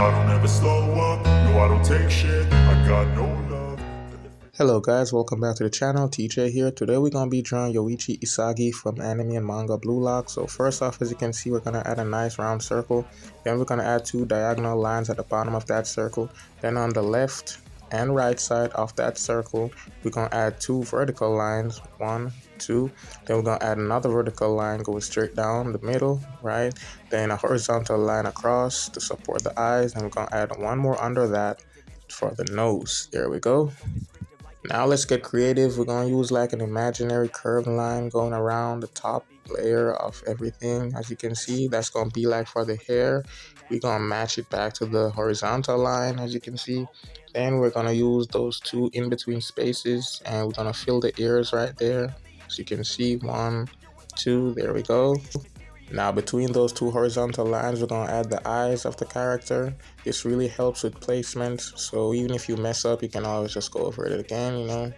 I don't ever slow up, no I don't take shit, I got no love. Hello guys, welcome back to the channel. TJ here. Today we're going to be drawing Yoichi Isagi from anime and manga Blue Lock. So first off, as you can see, we're going to add a nice round circle. Then we're going to add two diagonal lines at the bottom of that circle. Then on the left and right side of that circle, we're going to add two vertical lines, 1, 2. Then we're going to add another vertical line going straight down the middle, right? Then a horizontal line across to support the eyes. And we're going to add one more under that for the nose. There we go. Now let's get creative. We're going to use like an imaginary curved line going around the top layer of everything. As you can see, that's going to be like for the hair. We're going to match it back to the horizontal line, as you can see. Then we're going to use those two in between spaces and we're going to fill the ears right there. As you can see, 1, 2, there we go. Now between those two horizontal lines, we're going to add the eyes of the character. This really helps with placement, so even if you mess up, you can always just go over it again, you know.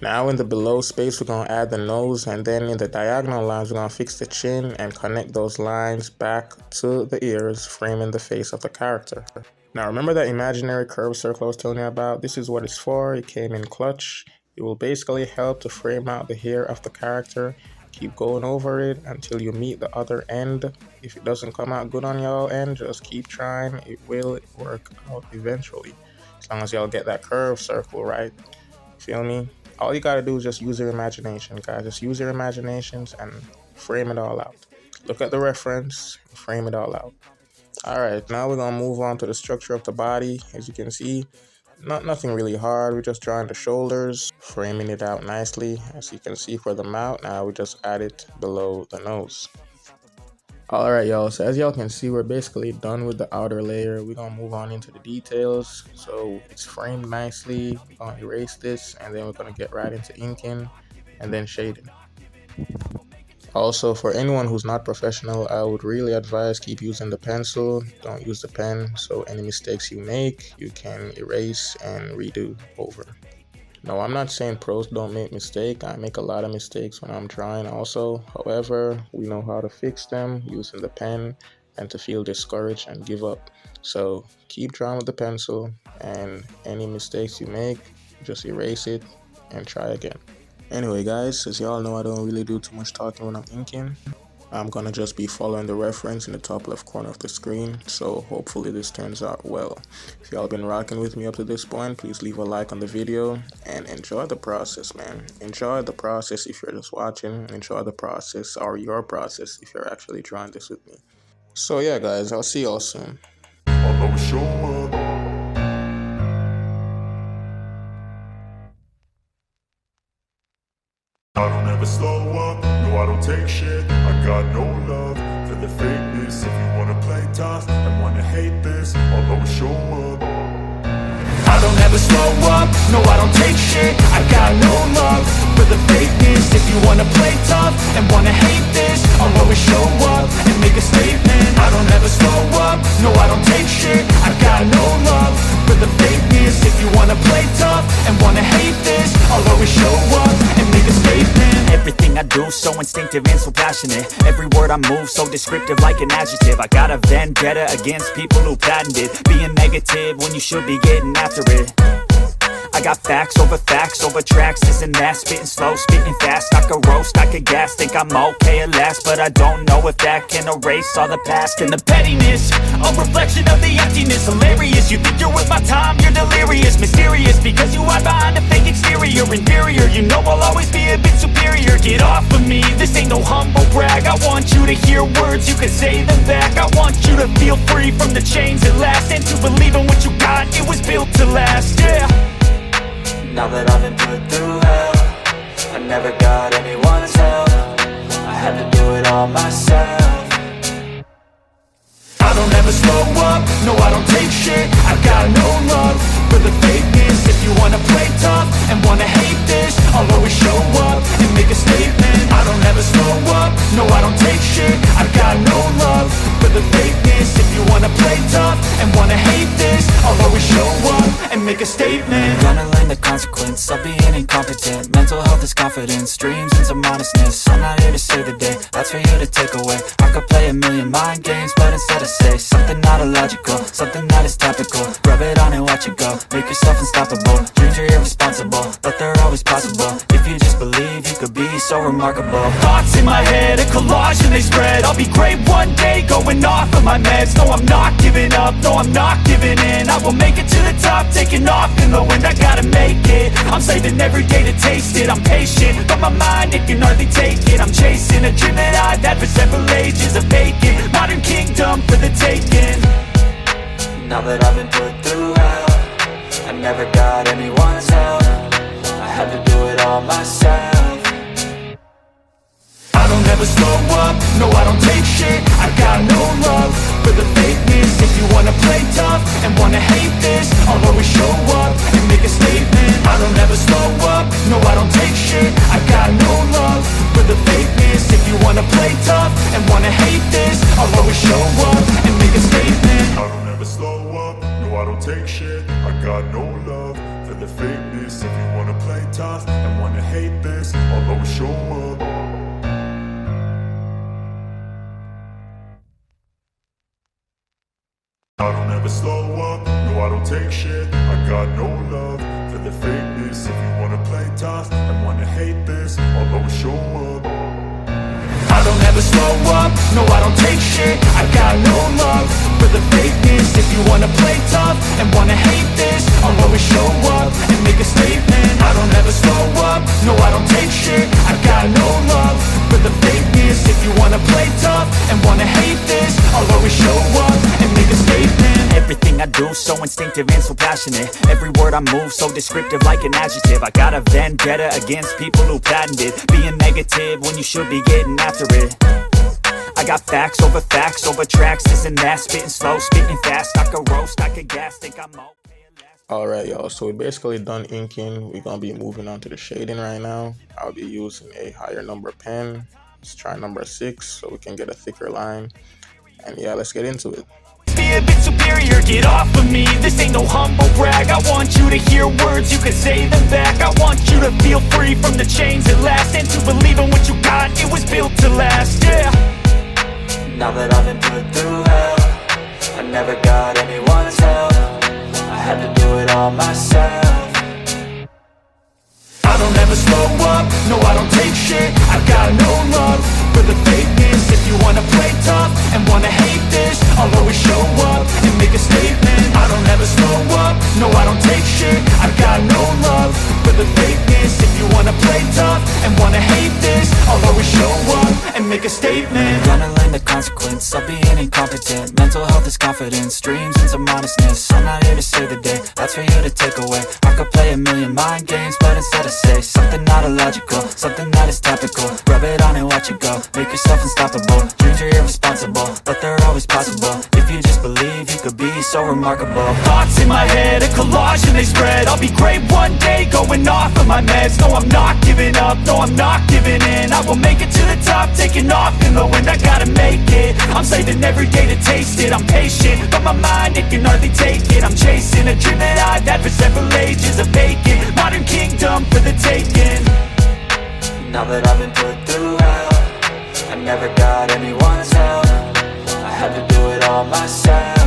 Now in the below space, we're going to add the nose, and then in the diagonal lines, we're going to fix the chin and connect those lines back to the ears, framing the face of the character. Now remember that imaginary curved circle I was telling you about? This is what it's for. It came in clutch. It will basically help to frame out the hair of the character. Keep going over it until you meet the other end. If it doesn't come out good on y'all end, just keep trying. It will work out eventually, as long as y'all get that curved circle right. Feel me? All you gotta do is just use your imagination, guys. Just use your imaginations and frame it all out. Look at the reference, frame it all out. Alright, now we're gonna move on to the structure of the body. As you can see, nothing really hard. We're just drawing the shoulders, framing it out nicely. As you can see for the mouth, now we just add it below the nose. Alright y'all, so as y'all can see, we're basically done with the outer layer. We're gonna move on into the details. So it's framed nicely. We're gonna erase this and then we're gonna get right into inking and then shading. Also, for anyone who's not professional, I would really advise keep using the pencil. Don't use the pen, so any mistakes you make, you can erase and redo over. No, I'm not saying pros don't make mistakes. I make a lot of mistakes when I'm drawing also. However, we know how to fix them using the pen and to feel discouraged and give up. So keep drawing with the pencil, and any mistakes you make, just erase it and try again. Anyway guys, as y'all know, I don't really do too much talking when I'm inking. I'm gonna just be following the reference in the top left corner of the screen, so hopefully this turns out well. If y'all been rocking with me up to this point, please leave a like on the video and enjoy the process, man. Enjoy the process if you're just watching. Enjoy the process, or your process if you're actually drawing this with me. So yeah guys, I'll see y'all soon. I'll always show up. I don't ever slow up, no I don't take shit, I got no love for the fakeness. If you wanna play tough and wanna hate this, I'll always show up. I don't ever slow up, no I don't take shit, I got no love for the fakeness. If you wanna play tough and wanna hate this, I'll always show up and make a statement. I don't ever slow up, no I don't take shit, I got no love for the fakeness. If you wanna play tough and wanna hate this, I'll always show up and make a statement. Everything I do so instinctive and so passionate. Every word I move so descriptive like an adjective. I got a vendetta against people who patented being negative when you should be getting after it. I got facts over tracks, this and that. Spitting slow, spitting fast, I could roast, I could gas. Think I'm okay at last, but I don't know if that can erase all the past. And the pettiness, a reflection of the emptiness. Hilarious, you think you're with my time, you're delirious. Mysterious, because you hide behind a fake exterior. Inferior, you know I'll always be a bit superior. Get off of me, this ain't no humble brag. I want you to hear words, you can say them back. I want you to feel free from the chains at last, and to believe in what you got, it was built to last, yeah. Now that I've been put through hell, I never got anyone's help. I had to do it all myself. I don't ever slow up, no I don't take shit, I got no love for the fakeness. If you wanna play tough and wanna hate this, I'll always show up and make a statement. I don't ever slow up, no I don't take shit, I got no love for the fakeness. If you wanna play tough and wanna hate this, I'll always show up and make a statement. Gonna learn the consequence of being incompetent. Mental health is confidence, dreams and some honestness. I'm not here to save the day, that's for you to take away. I could play a million mind games, but instead I say something not illogical, something that is topical. Rub it on and watch it go, make yourself unstoppable. Dreams are irresponsible, but they're always possible. If you just believe, you could be so remarkable. Thoughts in my head, a collage and they spread. I'll be great one day, going off of my meds. No, I'm not giving up, no, I'm not giving in. I will make it to the top, taking off in the wind. I gotta make it, I'm saving every day to taste it. I'm patient, but my mind, it can hardly take it. I'm chasing a dream that I've had for several ages. A vacant, modern kingdom for the taking. Now that I've been put through hell, I never got anyone's help. I had to do it all myself. I don't ever slow up, no I don't take shit. I got no love for the fakeness. If you wanna play tough and wanna hate this, I'll always show up and make a statement. I don't ever slow up, no I don't take shit. I got no love for the fakeness. If you wanna play tough and wanna hate this, I'll always show up and make a statement. I don't ever slow up, no I don't take shit. I got no love for the fakeness. If you wanna play tough and wanna hate this, I'll always show up. I don't ever slow up, no I don't take shit. I got no love for the fakeness. If you wanna play tough and wanna hate this, I'll always show up. I don't ever slow up, no I don't take shit. I got no love for the fakeness. If you wanna play tough and wanna hate this, I'll always show up and make a statement. I don't ever slow up, no I don't take shit. I got no love for the fakeness. If you wanna play tough and wanna hate this, I'll always show up and make a statement. Everything I do so instinctive and so passionate. Every word I move so descriptive like an adjective. I got a vendetta against people who patented being negative when you should be getting after it. I got facts over tracks, this and that. Spitting slow, spitting fast, I could roast, I could gas, think I'm okay. Alright y'all, so we're basically done inking. We're gonna be moving on to the shading right now. I'll be using a higher number pen. Let's try number 6 so we can get a thicker line. And yeah, let's get into it. Be a bit superior, get off of me. This ain't no humble brag. I want you to hear words, you can say them back. I want you to feel free from the chains at last, and to believe in what you got, it was built to last, yeah. Now that I've been put through hell, I never got anyone's help. I had to do it all myself. I don't ever slow up, no I don't take shit. I got no love for the fakeness. If you wanna play tough and wanna hate this, I'll always show up and make a statement. I don't ever slow up, no I don't take shit. I got no love for the fakeness. If you wanna play tough and wanna hate this, I'll always show up and make a statement. Gonna learn the consequence of being incompetent. Mental health is confidence, dreams and some honestness. I'm not here to save the day, that's for you to take away. I could play a million mind games, but instead I say something not illogical, something that is topical. Rub it on and watch it go, make yourself unstoppable. Dreams are irresponsible, but they're always possible. If you just believe, you could be so remarkable. Thoughts in my head, a collage and they spread. I'll be great one day, going off of my meds. No, I'm not giving up, no, I'm not giving in. I will make it to the top, taking off in the wind. I gotta make it, I'm saving every day to taste it. I'm patient, but my mind, it can hardly take it. I'm chasing a dream that I've had for several ages. A vacant, modern kingdom for the taking. Now that I've been put through hell, I never got anyone's help. I had to do it all myself.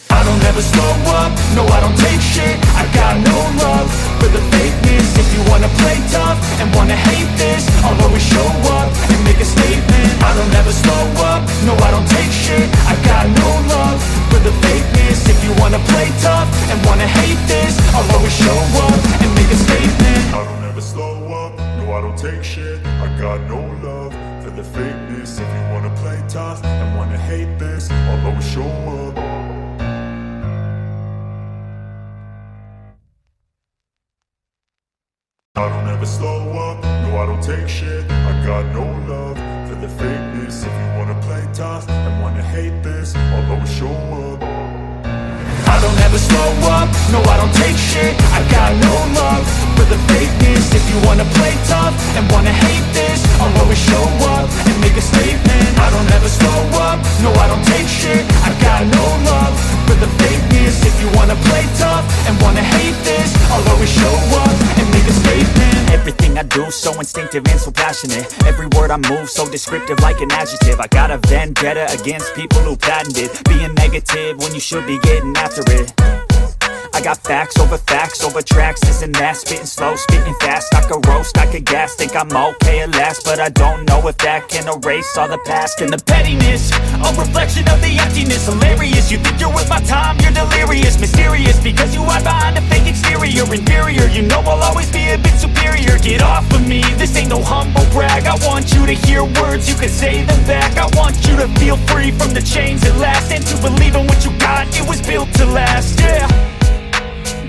I don't ever slow up, no I don't take shit. I got no love for the fakeness. If you wanna play tough and wanna hate this, I'll always show up and make a statement. I don't ever slow up, no I don't take shit. I got no love for the fakeness. If you wanna play tough and wanna hate this, I'll always show up and make a statement. I don't ever slow up, no I don't take shit. I got no love for the fakeness. If you wanna play tough and wanna hate this, I'll always show up. I don't ever slow up, no I don't take shit. I got no love for the fakeness. If you wanna play tough and wanna hate this, I'll always show up. I don't ever slow up, no I don't take shit. I got no love for the fakeness. If you wanna play tough and wanna hate this, I'll always show up and make a statement. I don't ever slow up, no I don't take shit. I got no love for the fakeness. If you wanna play so instinctive and so passionate. Every word I move so descriptive like an adjective. I got a vendetta against people who patented being negative when you should be getting after it. I got facts over tracks, this and that. Spitting slow, spitting fast. I could roast, I could gas. Think I'm okay at last, but I don't know if that can erase all the past. And the pettiness, a reflection of the emptiness. Hilarious, you think you're worth my time, you're delirious. Mysterious, because you hide behind a fake exterior. Inferior, you know I'll always be a bit superior. Get off of me, this ain't no humble brag. I want you to hear words, you can say them back. I want you to feel free from the chains at last, and to believe in what you got, it was built to last, yeah.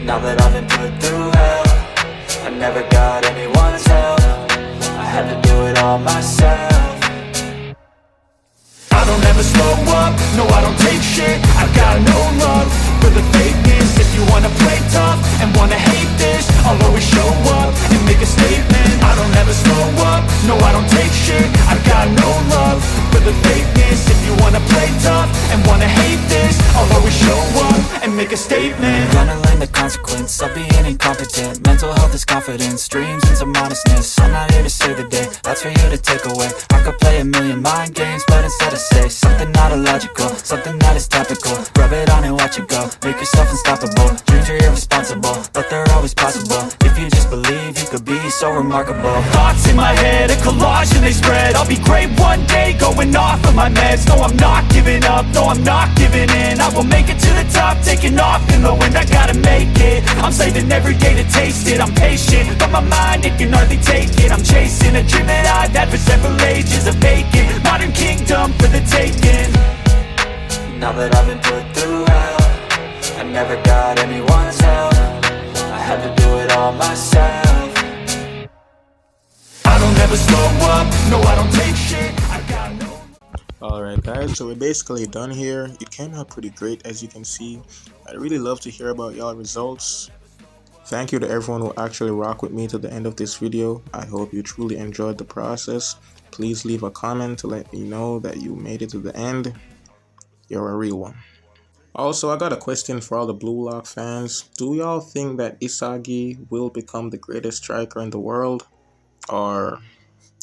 Now that I've been put through hell, I never got anyone's help. I had to do it all myself. I don't ever slow up, no I don't take shit. I've got no love for the fakeness. If you wanna play tough and wanna hate this, I'll always show up and make a statement. I don't ever slow up, no I don't take shit. I've got no love for the fakeness. If you wanna play tough and wanna hate this, I'll always show up and make a statement. Gonna learn the consequence of being incompetent. Mental health is confidence, dreams and some honestness. I'm not here to save the day, that's for you to take away. I could play a million mind games, but instead I say something not illogical, something that is topical. Rub it on and watch it go, make yourself unstoppable. Dreams are irresponsible, but they're always possible. If you just believe, you could be so remarkable. Thoughts in my head, a collage and they spread. I'll be great one day, going off of my meds. No, I'm not giving up, no, I'm not giving in. I will make it to the top, taking off in the wind. I gotta make it, I'm saving every day to taste it. I'm patient, but my mind, it can hardly take it. I'm chasing a dream that I've had for several ages. A vacant, modern kingdom for the taking. Now that I've been put through hell, I never got anyone's help. I had to do it all myself. I don't ever slow up, no I don't take shit. I got no. Alright guys, so we're basically done here. It came out pretty great as you can see. I'd really love to hear about y'all results. Thank you to everyone who actually rocked with me to the end of this video. I hope you truly enjoyed the process. Please leave a comment to let me know that you made it to the end. You're a real one. Also, I got a question for all the Blue Lock fans. Do y'all think that Isagi will become the greatest striker in the world? Or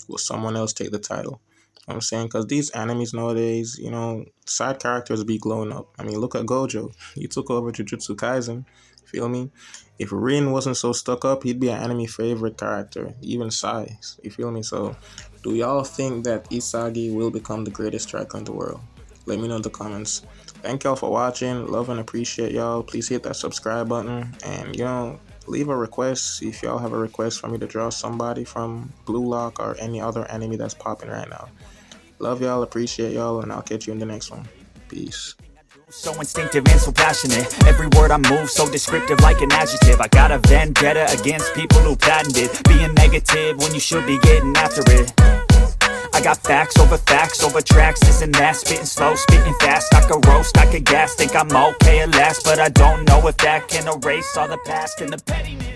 will someone else take the title? I'm saying, because these animes nowadays, you know, side characters be glowing up. I mean, look at Gojo. He took over Jujutsu Kaisen. Feel me? If Rin wasn't so stuck up, he'd be an anime favorite character. Even Sai. You feel me? So, do y'all think that Isagi will become the greatest striker in the world? Let me know in the comments. Thank y'all for watching. Love and appreciate y'all. Please hit that subscribe button. And, you know, leave a request if y'all have a request for me to draw somebody from Blue Lock or any other anime that's popping right now. Love y'all, appreciate y'all, and I'll catch you in the next one. Peace. So instinctive and so passionate. Every word I move so descriptive like an adjective. I got a vendetta against people who patented being negative when you should be getting after it. I got facts over tracks, this and that. Spitting slow, spitting fast. I could roast, I could gas. Think I'm okay at last, but I don't know if that can erase all the past and the pettiness.